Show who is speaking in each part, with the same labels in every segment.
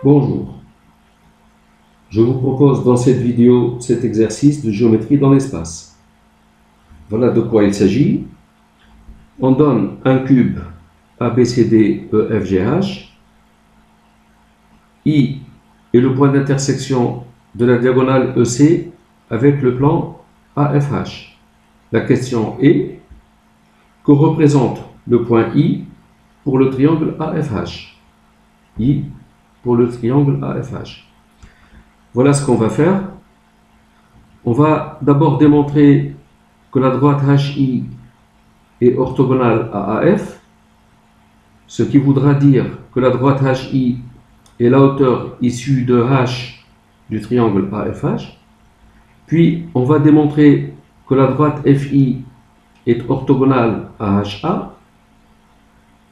Speaker 1: Bonjour, je vous propose dans cette vidéo cet exercice de géométrie dans l'espace. Voilà de quoi il s'agit. On donne un cube ABCDEFGH. I est le point d'intersection de la diagonale EC avec le plan AFH. La question est: que représente le point I pour le triangle AFH? I pour le triangle AFH. Voilà ce qu'on va faire. On va d'abord démontrer que la droite HI est orthogonale à AF, ce qui voudra dire que la droite HI est la hauteur issue de H du triangle AFH. Puis on va démontrer que la droite FI est orthogonale à HA.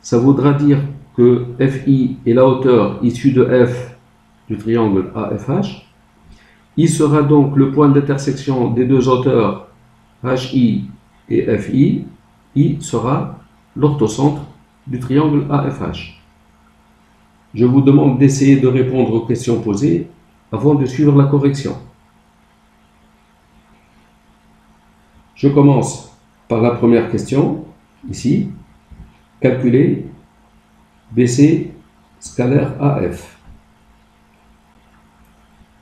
Speaker 1: Ça voudra dire que FI est la hauteur issue de F du triangle AFH. I sera donc le point d'intersection des deux hauteurs HI et FI. I sera l'orthocentre du triangle AFH. Je vous demande d'essayer de répondre aux questions posées avant de suivre la correction. Je commence par la première question, ici. Calculer BC scalaire AF.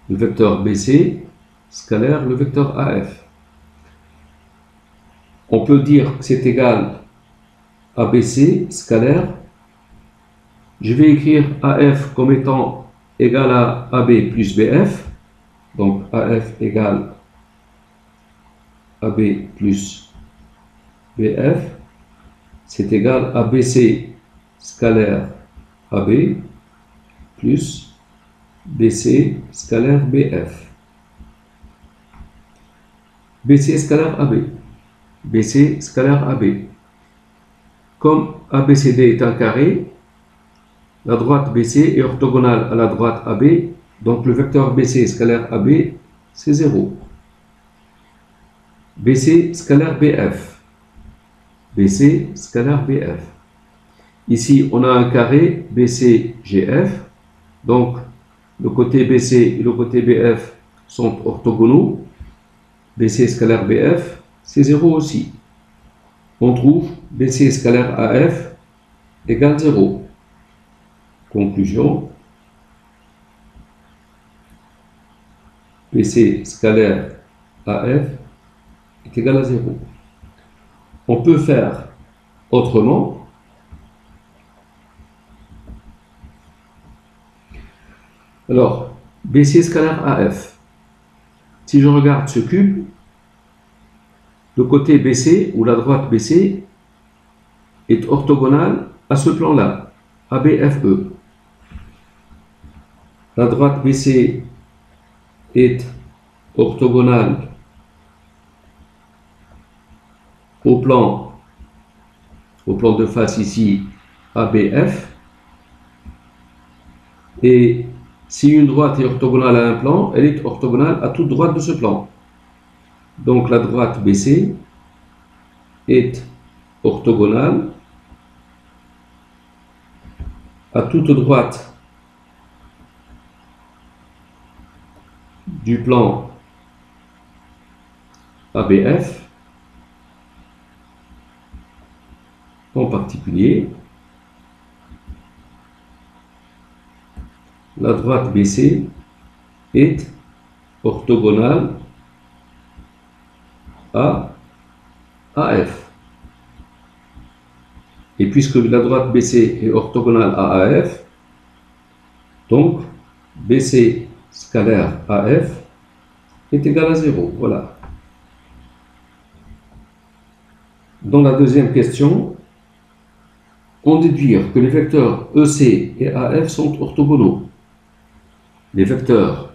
Speaker 1: Le vecteur BC scalaire le vecteur AF. On peut dire que c'est égal à BC scalaire. Je vais écrire AF comme étant égal à AB plus BF. Donc AF égale AB plus BF. C'est égal à BC scalaire AB plus BC scalaire BF. BC scalaire AB. BC scalaire AB. Comme ABCD est un carré, la droite BC est orthogonale à la droite AB, donc le vecteur BC scalaire AB, c'est 0. BC scalaire BF. BC scalaire BF. Ici, on a un carré BCGF, donc le côté BC et le côté BF sont orthogonaux. BC scalaire BF, c'est 0 aussi. On trouve BC scalaire AF égale 0. Conclusion: BC scalaire AF est égal à 0. On peut faire autrement. Alors, BC scalaire AF. Si je regarde ce cube, le côté BC ou la droite BC est orthogonale à ce plan-là, ABFE. La droite BC est orthogonale au plan de face ici, ABF. Et si une droite est orthogonale à un plan, elle est orthogonale à toute droite de ce plan. Donc la droite BC est orthogonale à toute droite du plan ABF, en particulier la droite BC est orthogonale à AF. Et puisque la droite BC est orthogonale à AF, donc BC scalaire AF est égal à 0. Voilà. Dans la deuxième question, on déduire que les vecteurs EC et AF sont orthogonaux. Les vecteurs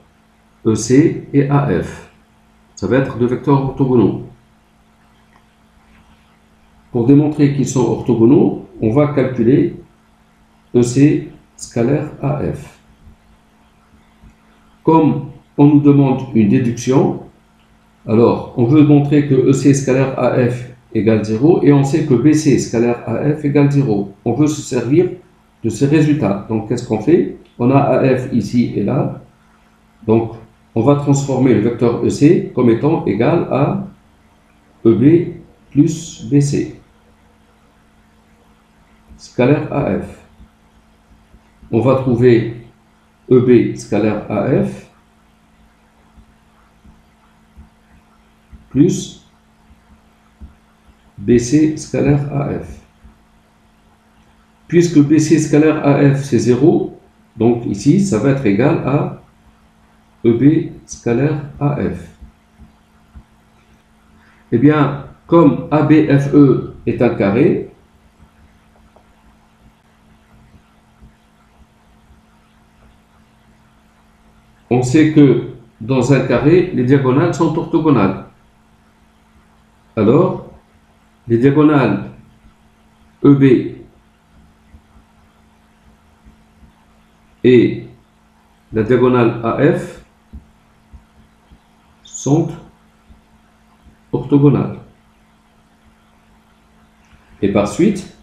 Speaker 1: EC et AF, ça va être deux vecteurs orthogonaux. Pour démontrer qu'ils sont orthogonaux, on va calculer EC scalaire AF. Comme on nous demande une déduction, alors on veut montrer que EC scalaire AF égale 0 et on sait que BC scalaire AF égale 0. On veut se servir de ces résultats. Donc, qu'est-ce qu'on fait? On a AF ici et là. Donc, on va transformer le vecteur EC comme étant égal à EB plus BC, scalaire AF. On va trouver EB scalaire AF plus BC scalaire AF. Puisque BC scalaire AF c'est 0, donc ici ça va être égal à EB scalaire AF. Eh bien, comme ABFE est un carré, on sait que dans un carré, les diagonales sont orthogonales. Alors, les diagonales EB et la diagonale AF sont orthogonales. Et par suite,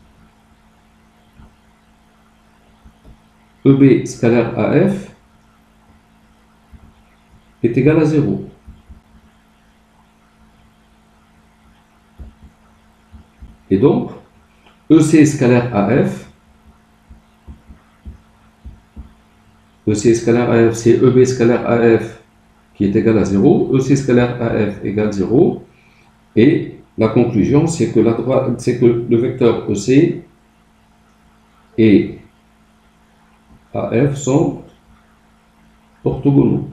Speaker 1: EB scalaire AF est égal à 0. Et donc, EC scalaire AF, EC scalaire AF, c'est EB scalaire AF qui est égal à 0, EC scalaire AF égale 0, et la conclusion, c'est que le vecteur EC et AF sont orthogonaux.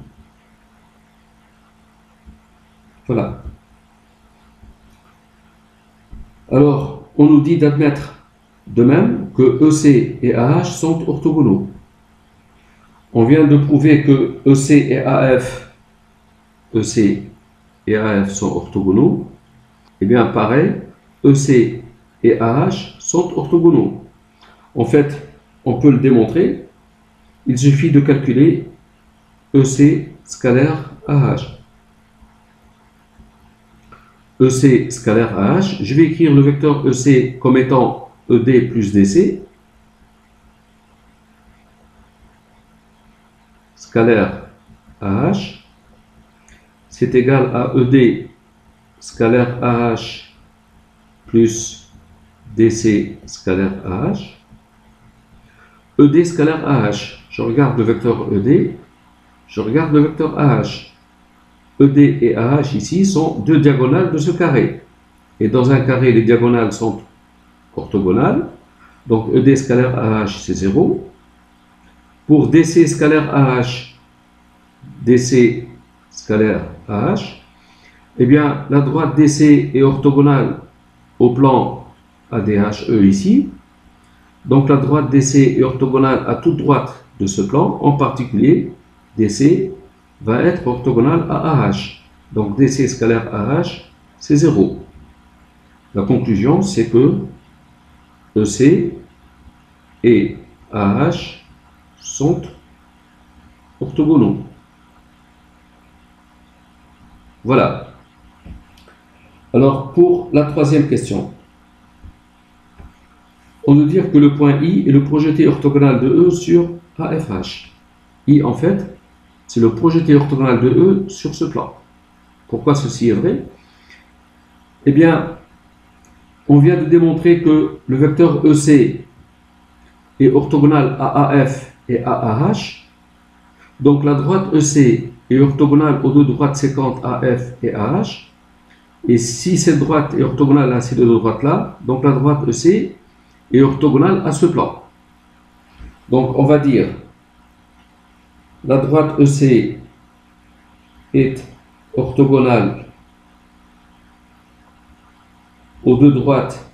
Speaker 1: Voilà. Alors, on nous dit d'admettre de même que EC et AH sont orthogonaux. On vient de prouver que EC et AF sont orthogonaux. Eh bien, pareil, EC et AH sont orthogonaux. En fait, on peut le démontrer. Il suffit de calculer EC scalaire AH. EC scalaire AH, je vais écrire le vecteur EC comme étant ED plus DC, scalaire AH, c'est égal à ED scalaire AH plus DC scalaire AH. ED scalaire AH, je regarde le vecteur ED, je regarde le vecteur AH. ED et AH ici sont deux diagonales de ce carré. Et dans un carré, les diagonales sont orthogonales. Donc ED scalaire AH, c'est 0. Pour DC scalaire AH, DC scalaire AH, eh bien, la droite DC est orthogonale au plan ADHE ici. Donc la droite DC est orthogonale à toute droite de ce plan, en particulier DC va être orthogonal à AH. Donc DC scalaire AH, c'est 0. La conclusion, c'est que EC et AH sont orthogonaux. Voilà. Alors, pour la troisième question, on veut dire que le point I est le projeté orthogonal de E sur AFH. I, en fait, c'est le projeté orthogonal de E sur ce plan. Pourquoi ceci est vrai? Eh bien, on vient de démontrer que le vecteur EC est orthogonal à AF et à AH. Donc la droite EC est orthogonale aux deux droites séquentes AF et AH. Et si cette droite est orthogonale à ces deux droites-là, donc la droite EC est orthogonale à ce plan. Donc on va dire la droite EC est orthogonale aux deux droites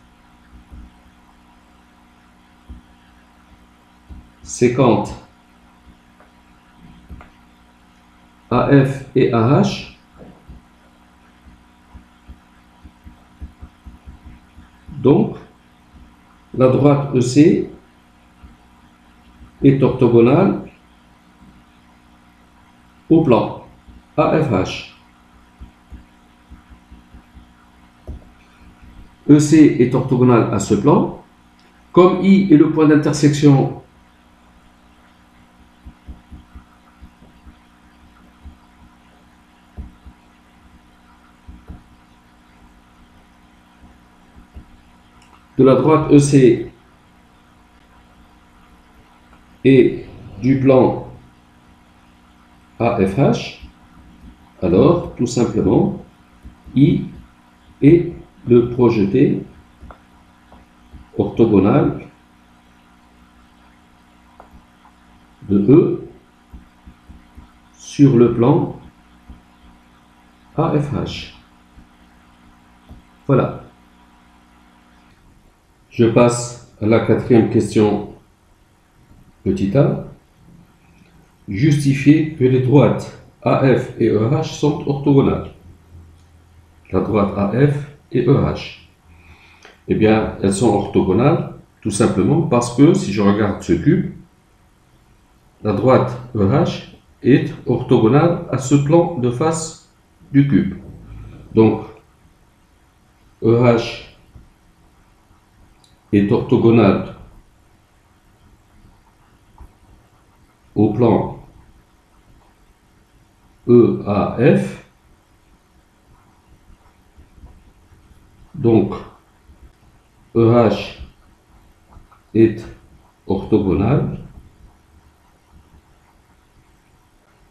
Speaker 1: séquentes AF et AH. Donc, la droite EC est orthogonale au plan AFH. EC est orthogonal à ce plan. Comme I est le point d'intersection de la droite EC et du plan AFH, alors tout simplement I est le projeté orthogonal de E sur le plan AFH. Voilà. Je passe à la quatrième question, petit a. Justifier que les droites AF et EH sont orthogonales. La droite AF et EH. Eh bien, elles sont orthogonales tout simplement parce que si je regarde ce cube, la droite EH est orthogonale à ce plan de face du cube. Donc, EH est orthogonale au plan EAF. Donc, EH est orthogonale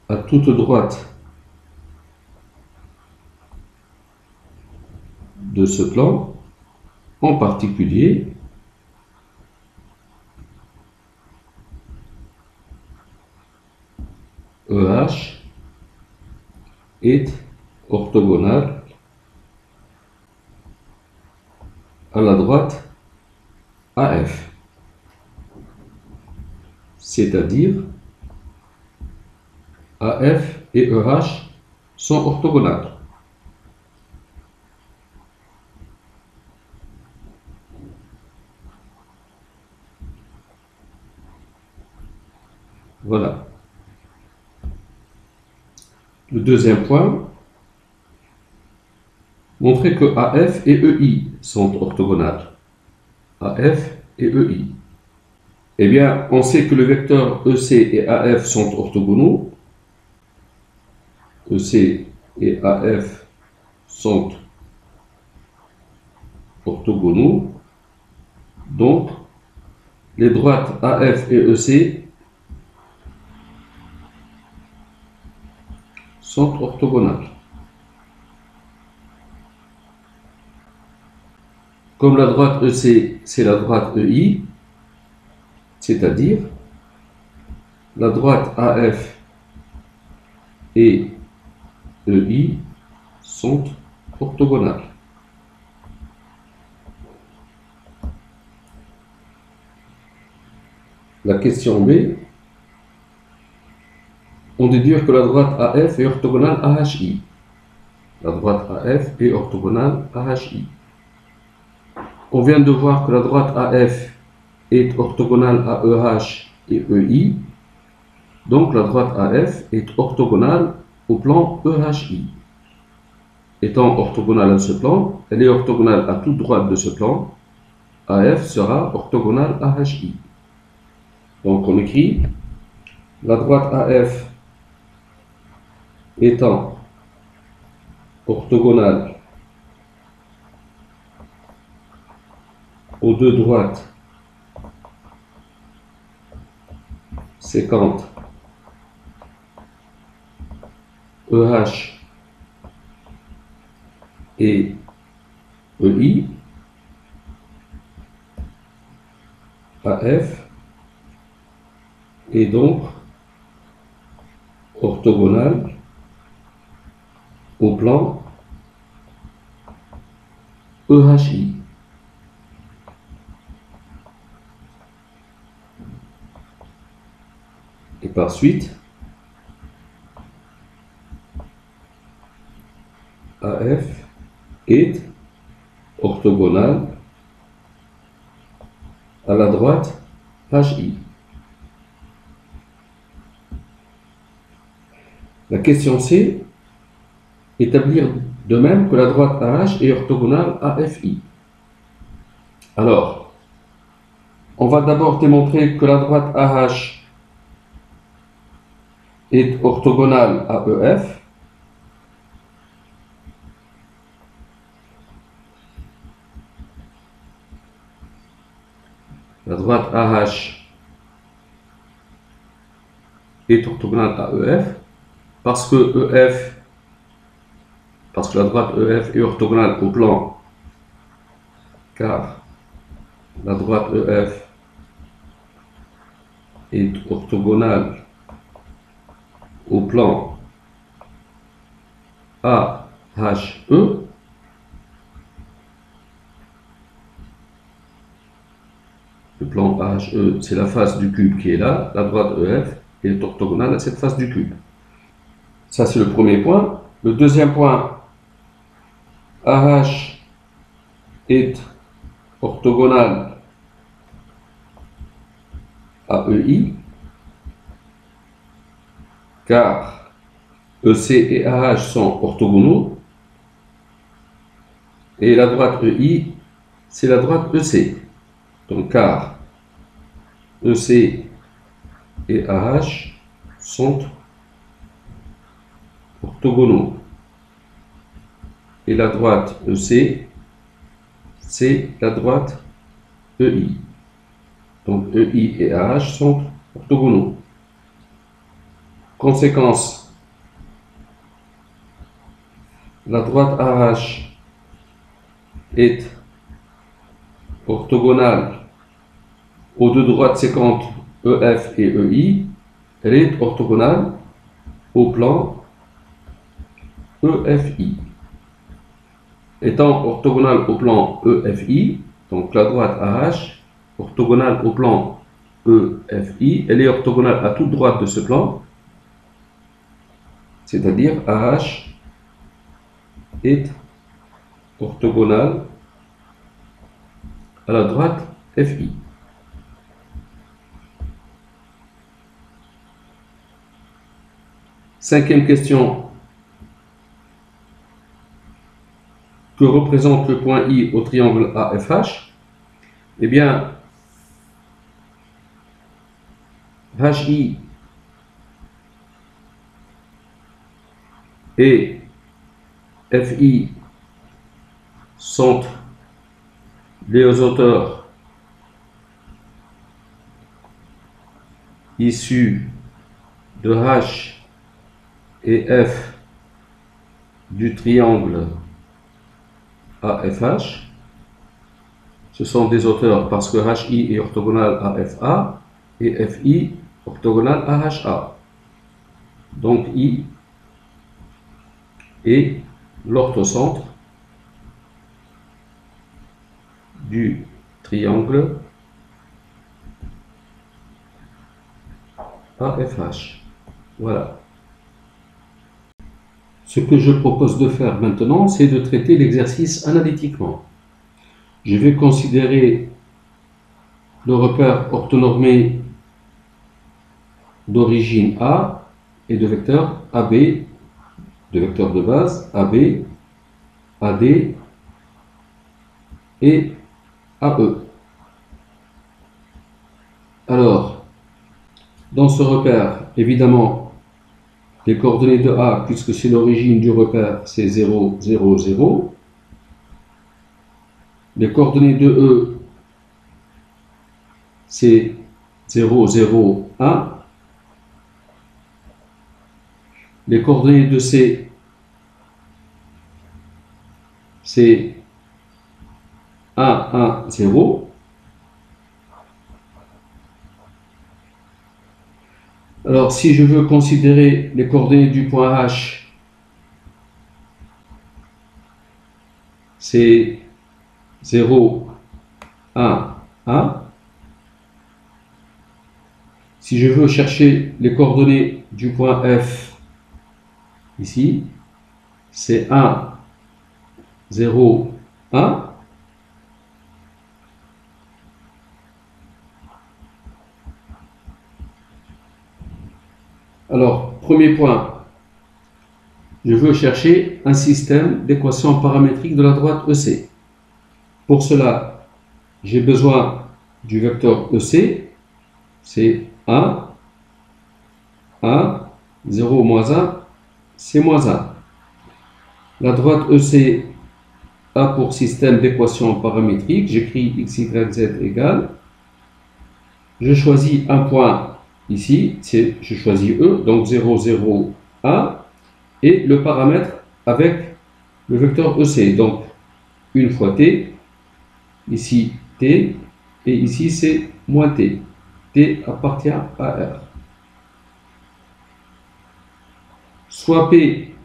Speaker 1: à toute droite de ce plan, en particulier EH est orthogonale à la droite AF, c'est-à-dire AF et EH sont orthogonales. Voilà. Le deuxième point, montrer que AF et EI sont orthogonales. AF et EI. Eh bien, on sait que le vecteur EC et AF sont orthogonaux. EC et AF sont orthogonaux. Donc, les droites AF et EC sont orthogonales. Comme la droite EC, c'est la droite EI, c'est-à-dire la droite AF et EI sont orthogonales. La question B, on déduit que la droite AF est orthogonale à HI. La droite AF est orthogonale à HI. On vient de voir que la droite AF est orthogonale à EH et EI. Donc la droite AF est orthogonale au plan EHI. Étant orthogonale à ce plan, elle est orthogonale à toute droite de ce plan. AF sera orthogonale à HI. Donc on écrit la droite AF étant orthogonale aux deux droites séquentes EH et EI, AF est donc orthogonale au plan EHI. Et par suite, AF est orthogonale à la droite HI. La question C, établir de même que la droite AH est orthogonale à FI. Alors, On va d'abord démontrer que la droite AH est orthogonale à EF. La droite AH est orthogonale à EF parce que la droite EF est orthogonale au plan, car la droite EF est orthogonale au plan AHE. Le plan AHE, c'est la face du cube qui est là. La droite EF est orthogonale à cette face du cube. Ça, c'est le premier point. Le deuxième point, AH est orthogonale à EI, car EC et AH sont orthogonaux, et la droite EI, c'est la droite EC. Donc, car EC et AH sont orthogonaux, et la droite EC, c'est la droite EI. Donc EI et AH sont orthogonaux. Conséquence, la droite AH est orthogonale aux deux droites séquentes EF et EI. Elle est orthogonale au plan EFI. Étant orthogonale au plan EFI, donc la droite AH, orthogonale au plan EFI, elle est orthogonale à toute droite de ce plan, c'est-à-dire AH est orthogonale à la droite FI. Cinquième question. Que représente le point I au triangle AFH? Eh bien, HI et FI sont les auteurs issus de H et F du triangle AFH. Ce sont des auteurs parce que HI est orthogonal à FA et FI orthogonal à HA. Donc I est l'orthocentre du triangle AFH. Voilà. Ce que je propose de faire maintenant, c'est de traiter l'exercice analytiquement. Je vais considérer le repère orthonormé d'origine A et de vecteurs AB, de vecteurs de base AB, AD et AE. Alors, dans ce repère, évidemment, les coordonnées de A, puisque c'est l'origine du repère, c'est 0, 0, 0. Les coordonnées de E, c'est 0, 0, 1. Les coordonnées de C, c'est 1, 1, 0. Alors, si je veux considérer les coordonnées du point H, c'est 0, 1, 1. Si je veux chercher les coordonnées du point F, ici, c'est 1, 0, 1. Alors, premier point, je veux chercher un système d'équations paramétriques de la droite EC. Pour cela, j'ai besoin du vecteur EC, c'est 1, 1, 0, moins 1, c'est moins 1. La droite EC a pour système d'équations paramétriques, j'écris x, y, z égale. Je choisis un point ici, je choisis E, donc 0, 0, 1, et le paramètre avec le vecteur EC, donc une fois t, ici t, et ici c'est moins t. T appartient à R. Soit P,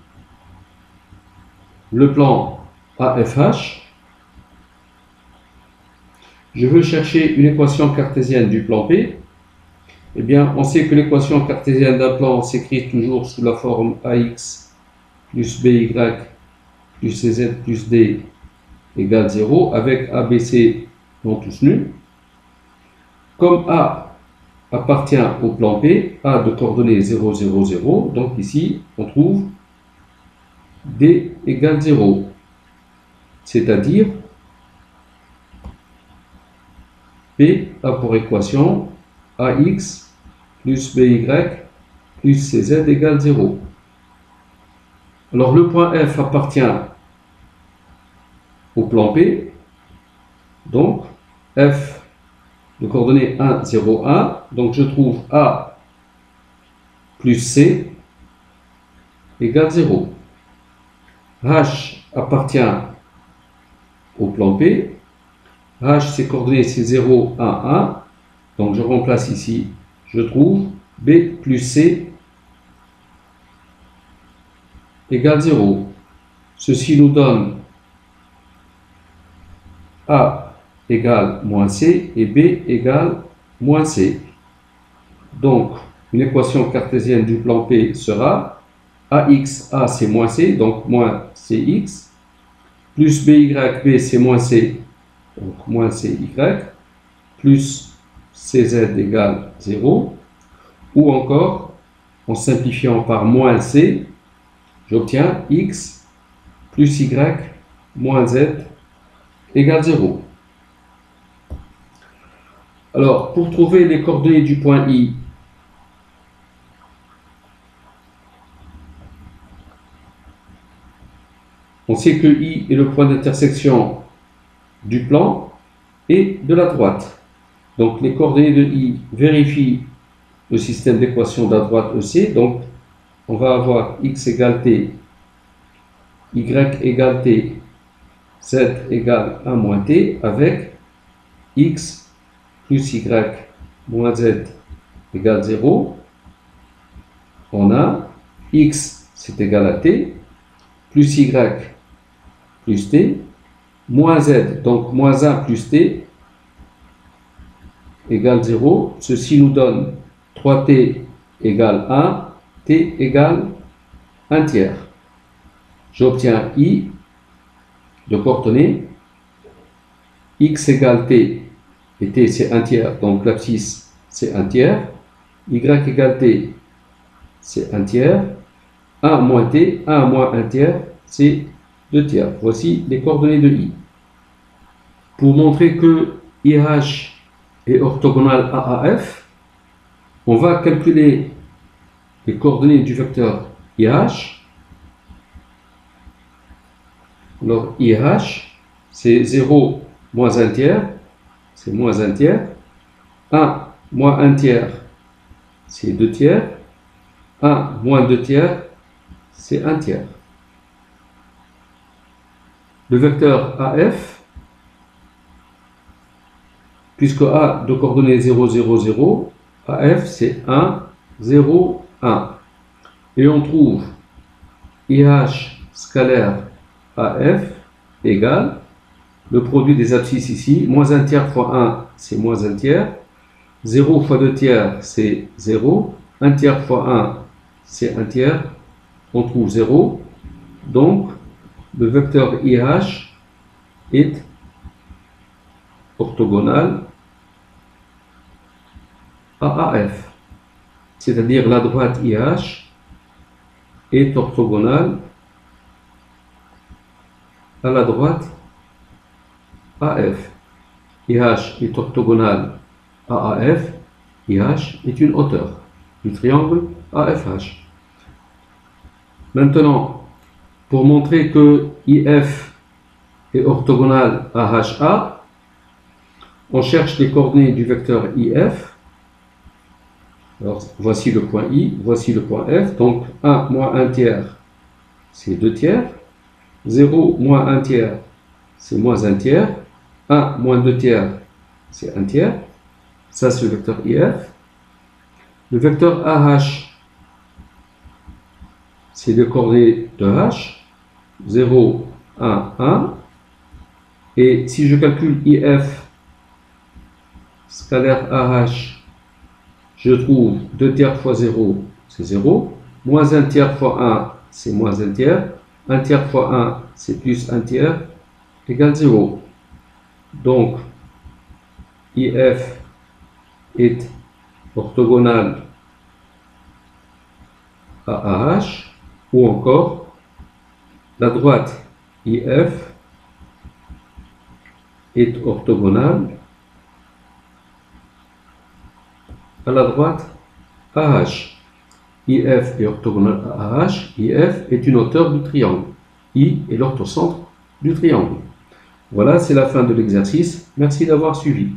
Speaker 1: le plan AFH. Je veux chercher une équation cartésienne du plan P. Eh bien, on sait que l'équation cartésienne d'un plan s'écrit toujours sous la forme AX plus BY plus CZ plus D égale 0, avec ABC non tous nuls. Comme A appartient au plan P, A de coordonnées 0, 0, 0, donc ici, on trouve D égale 0, c'est-à-dire P a pour équation AX plus BY plus CZ égale 0. Alors le point F appartient au plan P, donc F de coordonnées 1, 0, 1, donc je trouve A plus C égale 0. H appartient au plan P, H ses coordonnées c'est 0, 1, 1, donc je remplace ici, je trouve B plus C égale 0. Ceci nous donne A égale moins C et B égale moins C. Donc, une équation cartésienne du plan P sera AX, A c'est moins C, donc moins CX, plus BY, B c'est moins C, donc moins CY, plus CZ égale 0, ou encore, en simplifiant par moins C, j'obtiens X plus Y moins Z égale 0. Alors, pour trouver les coordonnées du point I, on sait que I est le point d'intersection du plan et de la droite. Donc, les coordonnées de I vérifient le système d'équation de la droite EC. Donc, on va avoir x égale t, y égale t, z égale 1 moins t, avec x plus y moins z égale 0. On a x, c'est égal à t, plus y plus t, moins z, donc moins 1 plus t, égale 0. Ceci nous donne 3t égale 1, t égale 1 tiers. J'obtiens I de coordonnées x égale t, et t c'est 1 tiers, donc l'abscisse c'est 1 tiers, y égale t, c'est 1 tiers, 1 moins t, 1 moins 1 tiers, c'est 2 tiers. Voici les coordonnées de I. Pour montrer que IH est orthogonal à AF, on va calculer les coordonnées du vecteur IH. Alors IH, c'est 0 moins 1 tiers, c'est moins 1 tiers. 1 moins 1 tiers, c'est 2 tiers. 1 moins 2 tiers, c'est 1 tiers. Le vecteur AF, puisque A de coordonnées 0, 0, 0, AF c'est 1, 0, 1. Et on trouve IH scalaire AF égale le produit des abscisses ici, moins 1 tiers fois 1, c'est moins 1 tiers. 0 fois 2 tiers, c'est 0. 1 tiers fois 1, c'est 1 tiers. On trouve 0. Donc, le vecteur IH est orthogonal à AF. C'est-à-dire la droite IH est orthogonale à la droite AF. IH est orthogonal à AF, IH est une hauteur du triangle AFH. Maintenant, pour montrer que IF est orthogonal à HA, on cherche les coordonnées du vecteur IF. Alors, voici le point I, voici le point F. Donc, 1 moins 1 tiers, c'est 2 tiers. 0 moins 1 tiers, c'est moins 1 tiers. 1 moins 2 tiers, c'est 1 tiers. Ça, c'est le vecteur IF. Le vecteur AH, c'est les coordonnées de H. 0, 1, 1. Et si je calcule IF, scalaire AH, je trouve 2 tiers fois 0, c'est 0. Moins 1 tiers fois 1, c'est moins 1 tiers. 1 tiers fois 1, c'est plus 1 tiers, égale 0. Donc, IF est orthogonal à AH, ou encore la droite IF est orthogonale à la droite AH. IF est orthogonal à AH. IF est une hauteur du triangle. I est l'orthocentre du triangle. Voilà, c'est la fin de l'exercice. Merci d'avoir suivi.